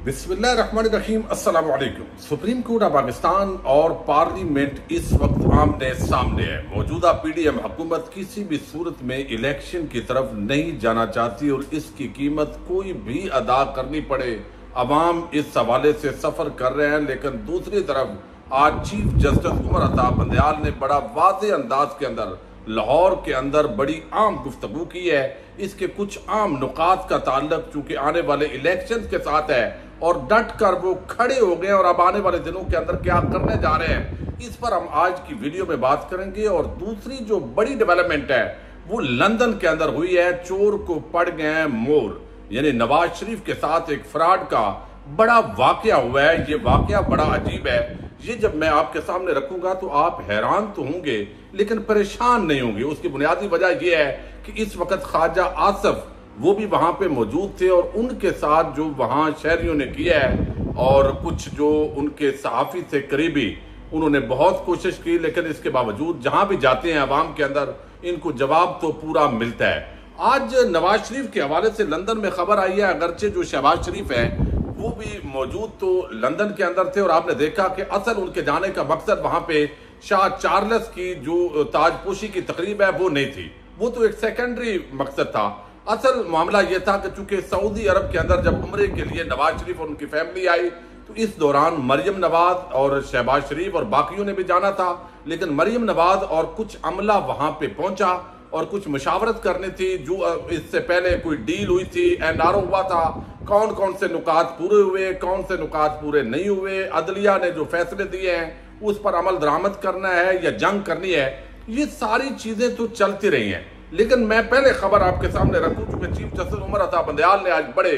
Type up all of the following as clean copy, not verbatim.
बिस्मिल्लाहिर्रहमानिर्रहीम। अस्सलाम वालेकुम। सुप्रीम कोर्ट ऑफ पाकिस्तान और पार्लियामेंट इस वक्त आमने सामने है। मौजूदा पीडीएम हुकूमत किसी भी सूरत में इलेक्शन की तरफ नहीं जाना चाहती और इसकी कीमत कोई भी अदा करनी पड़े, अवाम इस हवाले से सफर कर रहे हैं। लेकिन दूसरी तरफ आज चीफ जस्टिस उमर अता बंदयाल ने बड़ा वाज़ेह अंदाज के अंदर लाहौर के अंदर बड़ी आम गुफ्तगू की है। इसके कुछ आम नुकात का ताल्लुक चूंकि आने वाले इलेक्शन के साथ है और डट कर वो खड़े हो गए और अब आने वाले दिनों के अंदर क्या करने जा रहे हैं, इस पर हम आज की वीडियो में बात करेंगे। और दूसरी जो बड़ी डेवलपमेंट है वो लंदन के अंदर हुई है। चोर को पड़ गए हैं मोर, यानी नवाज शरीफ के साथ एक फ्रॉड का बड़ा वाकया हुआ है। ये वाकया बड़ा अजीब है। ये जब मैं आपके सामने रखूंगा तो आप हैरान तो होंगे लेकिन परेशान नहीं होंगे। उसकी बुनियादी वजह यह है कि इस वक्त ख्वाजा आसिफ वो भी वहां पे मौजूद थे और उनके साथ जो वहां शहरियों ने किया है और कुछ जो उनके सहाफी थे करीबी, उन्होंने बहुत कोशिश की, लेकिन इसके बावजूद जहां भी जाते हैं अवाम के अंदर इनको जवाब तो पूरा मिलता है। आज नवाज शरीफ के हवाले से लंदन में खबर आई है, अगरचे जो शहबाज शरीफ है वो भी मौजूद तो लंदन के अंदर थे और आपने देखा कि असल उनके जाने का मकसद वहां पे शाह चार्ल्स की जो ताजपोशी की तकरीब है वो नहीं थी, वो तो एक सेकेंडरी मकसद था। असल मामला यह था कि चूंकि सऊदी अरब के अंदर जब उम्रे के लिए नवाज शरीफ और उनकी फैमिली आई तो इस दौरान मरियम नवाज और शहबाज शरीफ और बाकियों ने भी जाना था, लेकिन मरियम नवाज और कुछ अमला वहां पे पहुंचा और कुछ मुशावरत करनी थी। जो इससे पहले कोई डील हुई थी, एनआरओ हुआ था, कौन कौन से नुकात पूरे हुए, कौन से नुकात पूरे नहीं हुए, अदलिया ने जो फैसले दिए हैं उस पर अमल दरामद करना है या जंग करनी है, ये सारी चीजें तो चलती रही हैं। लेकिन मैं पहले खबर आपके सामने रखूं चूंकि चीफ जस्टिस उमर अता बंदयाल ने आज बड़े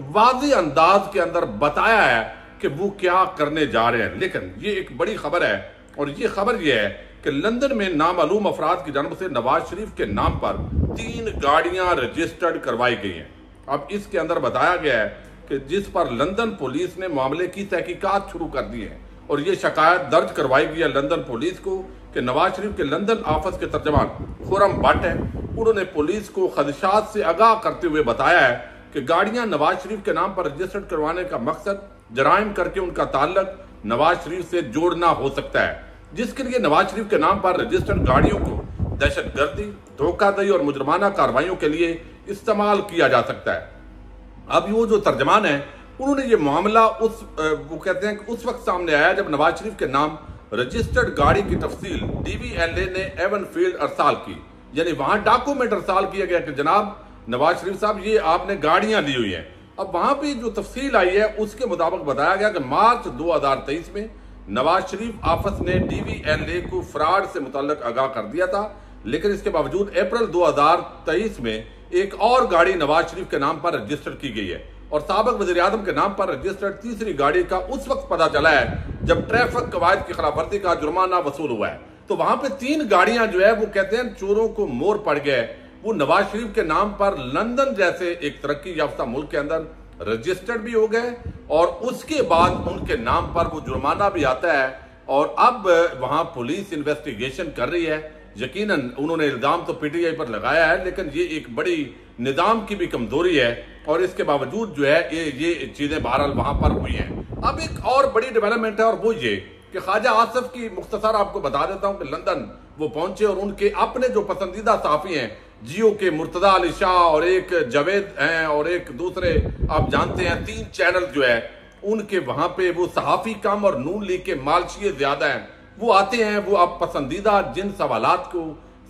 वाज़ेह अंदाज के अंदर बताया है कि वो क्या करने जा रहे हैं। लेकिन ये एक बड़ी खबर है और ये खबर ये है कि लंदन में नामालूम अफराद की जानब से नवाज शरीफ के नाम पर 3 गाड़ियां रजिस्टर्ड करवाई गई हैं। अब इसके अंदर बताया गया है कि जिस पर लंदन पुलिस ने मामले की तहकीकात शुरू कर दी है और ये शिकायत दर्ज करवाई गई है लंदन पुलिस को कि नवाज शरीफ के लंदन ऑफिस के तर्जमान खुरम भट्ट है, उन्होंने पुलिस को खदशात से आगाह करते हुए बताया है कि गाड़ियां नवाज शरीफ के नाम पर रजिस्टर्ड करवाने का मकसद जराइम करके उनका ताल्लुक नवाज शरीफ से जोड़ना हो सकता है, जिसके लिए नवाज शरीफ के नाम पर रजिस्टर्ड गाड़ियों को दहशतगर्दी, धोखाधड़ी और मुजरमाना कार्रवाइयों के लिए इस्तेमाल किया जा सकता है। अब वो जो तर्जमान है उन्होंने ये मामला वो कहते हैं कि उस वक्त सामने आया जब नवाज शरीफ के नाम रजिस्टर्ड गाड़ी की तफसील DVLA ने एवनफील्ड अरसाल की, यानी वहां डॉक्यूमेंट अरसाल किया गया कि जनाब नवाज शरीफ साहब ये आपने गाड़ियां ली हुई हैं। अब वहां पे जो तफसील आई है उसके मुताबिक बताया गया कि मार्च 2023 में नवाज शरीफ ऑफिस ने DVLA को फ्रॉड से मुतल्लिक आगाह कर दिया था, लेकिन इसके बावजूद अप्रैल 2023 में एक और गाड़ी नवाज शरीफ के नाम पर रजिस्टर की गई है और साबिक वज़ीर आज़म के नाम पर रजिस्टर्ड तीसरी गाड़ी का उस वक्त पता चला है जब ट्रैफिक कवायद की खिलाफवर्जी का जुर्माना वसूल हुआ है। तो वहां पे 3 गाड़ियां जो है वो कहते हैं चोरों को मोर पड़ गए, वो नवाज शरीफ के नाम पर लंदन जैसे एक तरक्की याफ्ता मुल्क के अंदर रजिस्टर्ड भी हो गए और उसके बाद उनके नाम पर वो जुर्माना भी आता है और अब वहां पुलिस इन्वेस्टिगेशन कर रही है। यकीनन उन्होंने इल्जाम तो PTI पर लगाया है, लेकिन ये एक बड़ी निजाम की भी कमजोरी है और इसके बावजूद जो है ये चीजें बहरहाल वहां पर हुई हैं। अब एक और बड़ी डेवलपमेंट है और वो ये कि ख्वाजा आसिफ की मुख्तसर आपको बता देता हूं कि लंदन वो पहुंचे और उनके अपने जो पसंदीदा सहाफी हैं जियो के मुर्तजा अली शाह और एक जावेद हैं और एक दूसरे आप जानते हैं 3 चैनल जो है उनके वहां पे वो सहाफी कम और नून लीग के मालशिए ज्यादा हैं, वो आते हैं, वो आप पसंदीदा जिन सवालात को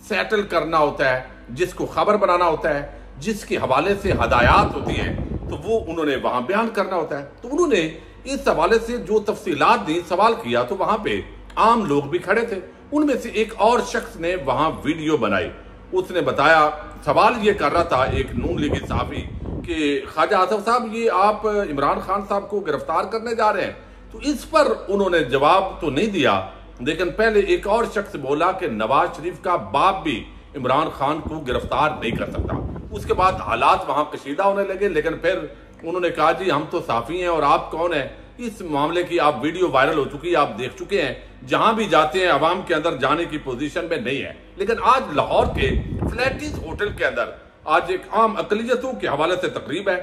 सेटल करना होता है, जिसको खबर बनाना होता है, जिसके हवाले से हदायत होती हैं, तो वो उन्होंने वहां बयान करना होता है। तो उन्होंने इस हवाले से जो तफसीलात दी, सवाल किया, तो वहां पे आम लोग भी खड़े थे। उनमें से एक और शख्स ने वहां वीडियो बनाई, उसने बताया, सवाल ये कर रहा था एक नून लीगी सहाफी कि ख्वाजा आसिफ साहब ये आप इमरान खान साहब को गिरफ्तार करने जा रहे हैं। तो इस पर उन्होंने जवाब तो नहीं दिया, लेकिन पहले एक और शख्स बोला कि नवाज शरीफ का बाप भी इमरान खान को गिरफ्तार नहीं कर सकता। उसके बाद हालात वहां कशीदा होने लगे, लेकिन फिर उन्होंने कहा जी हम तो साफी हैं और आप कौन हैं। इस मामले की आप वीडियो वायरल हो चुकी है, आप देख चुके हैं, जहां भी जाते हैं अवाम के अंदर जाने की पोजीशन में नहीं है। लेकिन आज लाहौर के फ्लैटिस होटल के अंदर आज एक आम अकलियतों के हवाले से तकरीब है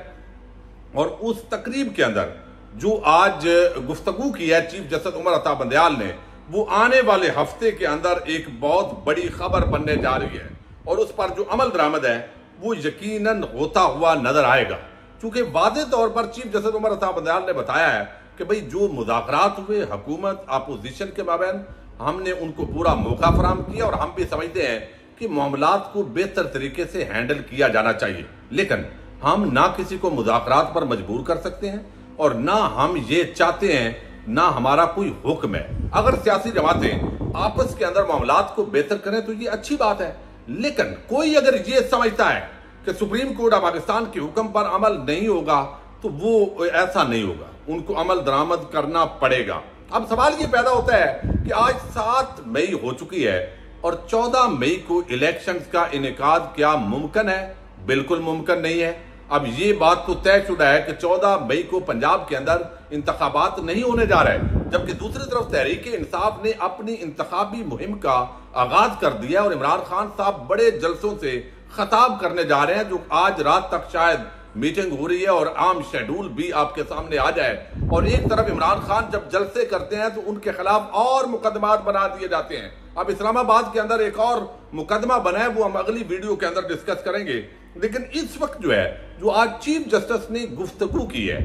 और उस तकरीब के अंदर जो आज गुफ्तगू की है चीफ जस्टिस उमर अता बंदयाल ने, वो आने वाले हफ्ते के अंदर एक बहुत बड़ी खबर बनने जा रही है और उस पर जो अमल दरामद है वो यकीनन होता हुआ नजर आएगा। क्योंकि वादे तौर पर चीफ जस्टिस उमर अता बंदयाल ने बताया है कि भाई जो मुज़ाकरात हुए हुकूमत अपोजिशन के माबैन, हमने उनको पूरा मौका फराहम किया और हम भी समझते हैं कि मामलात को बेहतर तरीके से हैंडल किया जाना चाहिए, लेकिन हम ना किसी को मुज़ाकरात पर मजबूर कर सकते हैं और ना हम ये चाहते हैं, ना हमारा कोई हुक्म है। अगर सियासी जमातें आपस के अंदर मामलात को बेहतर करें तो ये अच्छी बात है, लेकिन कोई अगर ये समझता है कि सुप्रीम कोर्ट ऑफ पाकिस्तान के हुक्म पर अमल नहीं होगा तो वो ऐसा नहीं होगा, उनको अमल दरामद करना पड़ेगा। अब सवाल ये पैदा होता है कि आज 7 मई हो चुकी है और 14 मई को इलेक्शंस का इनेकाद क्या मुमकिन है? बिल्कुल मुमकिन नहीं है। अब ये बात तो तयशुदा है कि 14 मई को पंजाब के अंदर इंतखाबात नहीं होने जा रहे, जबकि दूसरी तरफ तहरीक-ए-इंसाफ ने अपनी इंतखाबी मुहिम का आगाज कर दिया और इमरान खान साहब बड़े जलसों से खताब करने जा रहे हैं, जो आज रात तक शायद मीटिंग हो रही है और आम शेड्यूल भी आपके सामने आ जाए। और एक तरफ इमरान खान जब जलसे करते हैं तो उनके खिलाफ और मुकदमात बना दिए जाते हैं। अब इस्लामाबाद के अंदर एक और मुकदमा बना है, वो हम अगली वीडियो के अंदर डिस्कस करेंगे। लेकिन इस वक्त जो है, जो आज चीफ जस्टिस ने गुफ्तगू की है,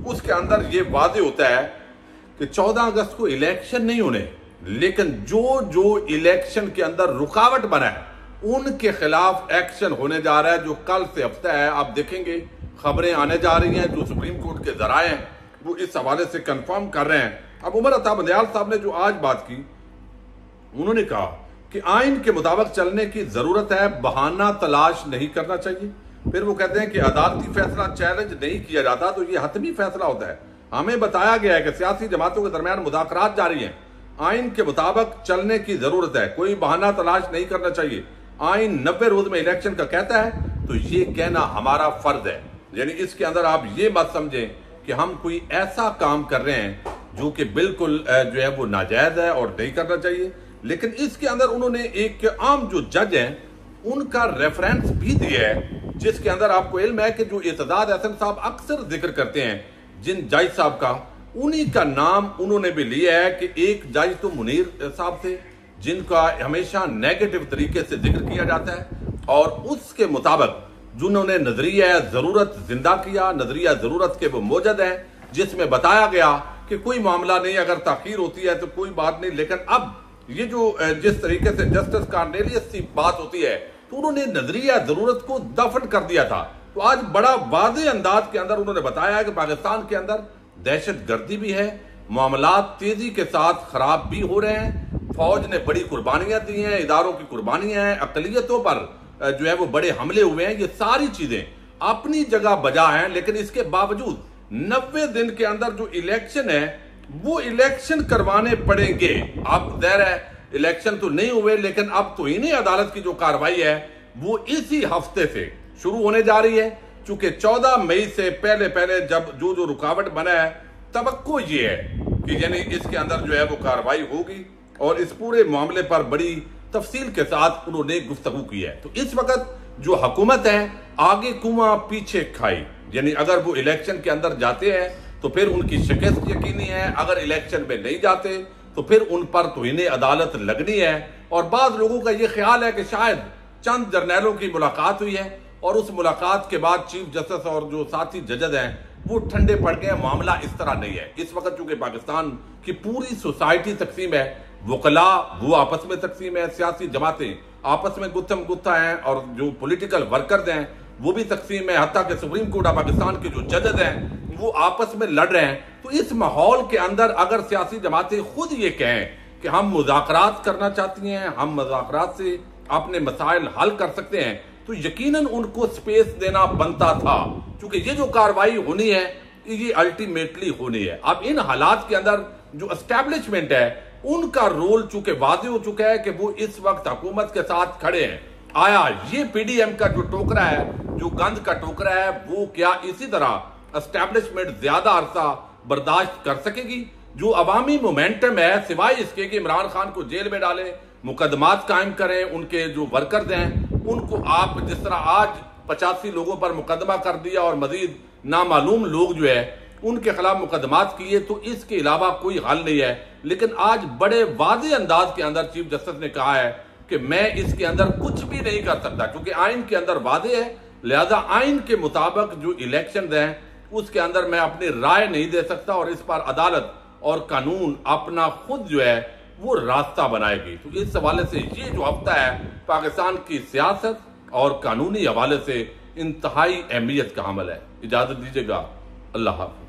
उसके अंदर ये वादे होता है कि 14 अगस्त को इलेक्शन नहीं होने, लेकिन जो जो इलेक्शन के अंदर रुकावट बना है उनके खिलाफ एक्शन होने जा रहा है, जो कल से हफ्ता है। आप देखेंगे खबरें आने जा रही हैं, जो सुप्रीम कोर्ट के जराए हैं वो इस हवाले से कंफर्म कर रहे हैं। अब उमर अता बंदयाल साहब ने जो आज बात की, उन्होंने कहा कि आइन के मुताबिक चलने की जरूरत है, बहाना तलाश नहीं करना चाहिए। फिर वो कहते हैं कि अदालती फैसला चैलेंज नहीं किया जाता तो ये हतमी फैसला होता है। हमें बताया गया है कि सियासी जमातों के दरमियान मुज़ाकरात जारी हैं, आइन के मुताबिक चलने की जरूरत है, कोई बहाना तलाश नहीं करना चाहिए। आइन 90 रोज में इलेक्शन का कहता है तो ये कहना हमारा फर्ज है। यानी इसके अंदर आप ये मत समझें कि हम कोई ऐसा काम कर रहे हैं जो कि बिल्कुल जो है वो नाजायज है और नहीं करना चाहिए। लेकिन इसके अंदर उन्होंने एक आम जो जज हैं उनका रेफरेंस भी दिया है, जिसके अंदर आपको इल्म है कि जो एतजाज हसन साहब अक्सर जिक्र करते हैं जिन जज साहब का, उन्हीं का नाम उन्होंने भी लिया है कि एक जज तो मुनीर साहब थे जिनका हमेशा नेगेटिव तरीके से जिक्र किया जाता है, और उसके मुताबिक जिन्होंने नजरिया जरूरत जिंदा किया, नजरिया जरूरत के वो मौजूद हैं, जिसमें बताया गया कि कोई मामला नहीं, अगर ताखीर होती है तो कोई बात नहीं। लेकिन अब ये जो जिस तरीके से जस्टिस कार्नेलियस की बात होती है तो उन्होंने नजरिया जरूरत को दफन कर दिया था। तो आज बड़ा वाज़ेह अंदाज के अंदर उन्होंने बताया है कि पाकिस्तान के अंदर दहशत गर्दी भी है, मामलात तेजी के साथ खराब भी हो रहे हैं, फौज ने बड़ी कुर्बानियां दी हैं, इदारों की कुर्बानियां हैं, अकलियतों पर जो है वो बड़े हमले हुए हैं। ये सारी चीजें अपनी जगह बजा हैं, लेकिन इसके बावजूद 90 दिन के अंदर जो इलेक्शन है वो इलेक्शन करवाने पड़ेंगे। अब ज़ाहिर है इलेक्शन तो नहीं हुए, लेकिन अब तो इन्हीं अदालत की जो कार्रवाई है वो इसी हफ्ते से शुरू होने जा रही है। चूंकि 14 मई से पहले पहले जब जो रुकावट बना है, तवक्को ये है कि यानी इसके अंदर जो है वो कार्रवाई होगी और इस पूरे मामले पर बड़ी तफसील के साथ उन्होंने गुफ्तगू की है। तो इस वक्त जो हुकूमत है आगे कुआं पीछे खाई, यानी अगर वो इलेक्शन के अंदर जाते हैं तो फिर उनकी शिकस्त यकीनी है, अगर इलेक्शन में नहीं जाते तो फिर उन पर तो इन्हें अदालत लगनी है। और बाद लोगों का ये ख्याल है कि शायद चंद जर्नैलों की मुलाकात हुई है और उस मुलाकात के बाद चीफ जस्टिस और जो साथी जजेस हैं वो ठंडे पड़ गए। मामला इस तरह नहीं है। इस वक्त चूंकि पाकिस्तान की पूरी सोसाइटी तकसीम है, वकला वो आपस में तकसीम है, सियासी जमातें आपस में गुत्थम गुत्था हैं और जो पॉलिटिकल वर्कर्स हैं वो भी तकसीम है, हत्ता कि सुप्रीम कोर्ट ऑफ पाकिस्तान के जो जजेस हैं वो आपस में लड़ रहे हैं। तो इस माहौल के अंदर अगर सियासी जमातें खुद ये कहें कि हम मुज़ाकरात करना चाहती हैं, हम मुज़ाकरात से अपने मसाइल हल कर सकते हैं, तो यकीनन उनको स्पेस देना बनता था, क्योंकि ये जो कार्रवाई होनी है ये अल्टीमेटली होनी है। अब इन हालात के अंदर जो एस्टैब्लिशमेंट है उनका रोल चूंकि वाज़ेह हो चुका है कि वो इस वक्त हुकूमत के साथ खड़े हैं। आया ये पीडीएम का जो टोकरा है, जो गंद का टोकरा है, वो क्या इसी तरह एस्टैब्लिशमेंट ज्यादा अरसा बर्दाश्त कर सकेगी? जो अवामी मोमेंटम है, सिवाय इसके कि इमरान खान को जेल में डालें, मुकदमात कायम करें, उनके जो वर्कर्स हैं उनको आप जिस तरह आज 85 लोगों पर मुकदमा कर दिया और मजीद नामालूम लोग जो है उनके खिलाफ मुकदमात किए, तो इसके अलावा कोई हल नहीं है। लेकिन आज बड़े वाज़ेह अंदाज के अंदर चीफ जस्टिस ने कहा है कि मैं इसके अंदर कुछ भी नहीं कर सकता, क्योंकि आइन के अंदर वादे है, लिहाजा आइन के मुताबिक जो इलेक्शन हैं उसके अंदर मैं अपनी राय नहीं दे सकता, और इस पर अदालत और कानून अपना खुद जो है वो रास्ता बनाएगी। तो इस हवाले से ये जो हफ्ता है पाकिस्तान की सियासत और कानूनी हवाले से इंतहाई अहमियत का अमल है। इजाजत दीजिएगा, अल्लाह हाफ़िज़।